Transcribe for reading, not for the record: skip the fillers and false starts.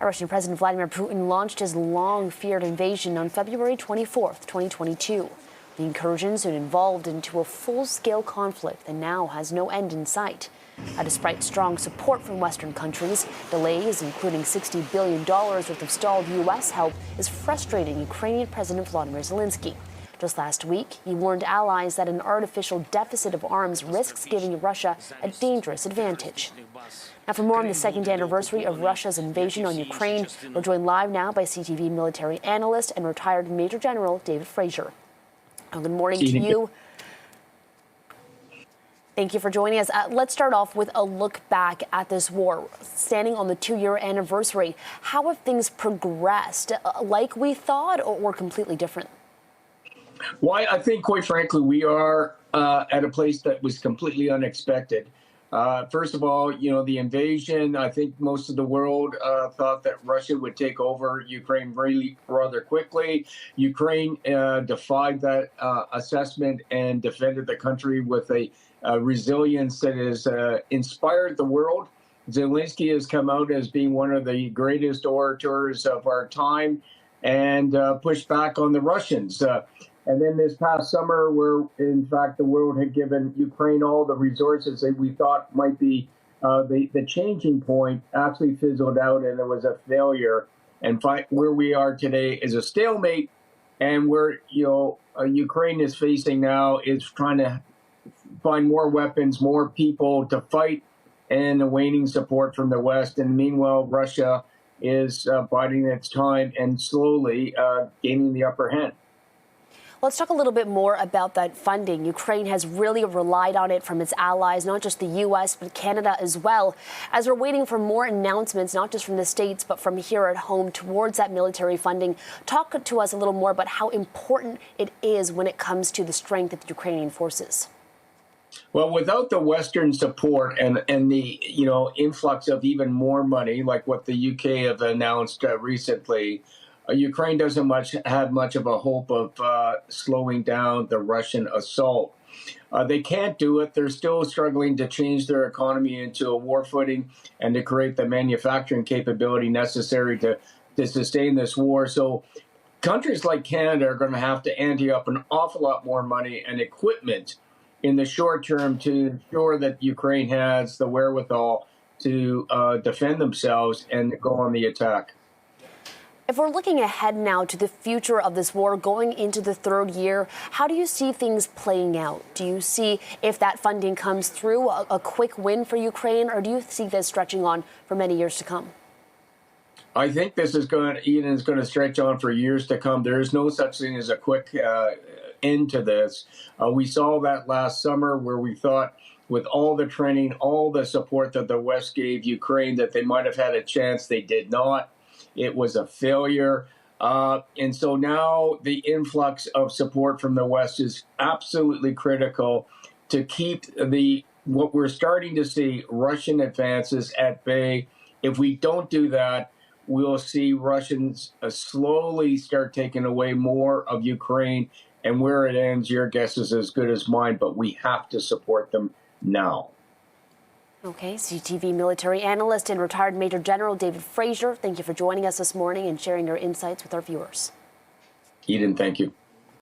Russian President Vladimir Putin launched his long-feared invasion on February 24th, 2022. The incursion soon evolved into a full-scale conflict that now has no end in sight. Despite strong support from Western countries, delays, including $60 billion worth of stalled U.S. help, is frustrating Ukrainian President Volodymyr Zelensky. Just last week, he warned allies that an artificial deficit of arms risks giving Russia a dangerous advantage. Now, for more on the second anniversary of Russia's invasion on Ukraine, we're joined live now by CTV military analyst and retired Major General David Fraser. Good morning to you. Thank you for joining us. Let's start off with a look back at this war. Standing on the 2-year anniversary, how have things progressed? Like we thought, or completely different? Well, I think, quite frankly, we are at a place that was completely unexpected. First of all, the invasion, I think most of the world thought that Russia would take over Ukraine really rather quickly. Ukraine defied that assessment and defended the country with a resilience that has inspired the world. Zelensky has come out as being one of the greatest orators of our time and pushed back on the Russians. And then this past summer, where in fact the world had given Ukraine all the resources that we thought might be the changing point, actually fizzled out, and it was a failure. And where we are today is a stalemate, and where Ukraine is facing now is trying to find more weapons, more people to fight, and a waning support from the West. And meanwhile, Russia is biding its time and slowly gaining the upper hand. Let's talk a little bit more about that funding. Ukraine has really relied on it from its allies, not just the U.S., but Canada as well. As we're waiting for more announcements, not just from the States, but from here at home towards that military funding, talk to us a little more about how important it is when it comes to the strength of the Ukrainian forces. Well, without the Western support and the influx of even more money, like what the UK have announced recently, Ukraine doesn't have much of a hope of slowing down the Russian assault. They can't do it. They're still struggling to change their economy into a war footing and to create the manufacturing capability necessary to sustain this war. So countries like Canada are going to have to ante up an awful lot more money and equipment in the short term to ensure that Ukraine has the wherewithal to defend themselves and go on the attack. If we're looking ahead now to the future of this war going into the third year, how do you see things playing out? Do you see, if that funding comes through, a quick win for Ukraine, or do you see this stretching on for many years to come? I think this is going to stretch on for years to come. There is no such thing as a quick end to this. We saw that last summer, where we thought with all the training, all the support that the West gave Ukraine, that they might have had a chance. They did not. It was a failure. And so now the influx of support from the West is absolutely critical to keep what we're starting to see, Russian advances at bay. If we don't do that, we'll see Russians slowly start taking away more of Ukraine. And where it ends, your guess is as good as mine, but we have to support them now. Okay, CTV military analyst and retired Major General David Fraser, thank you for joining us this morning and sharing your insights with our viewers. Eden, thank you.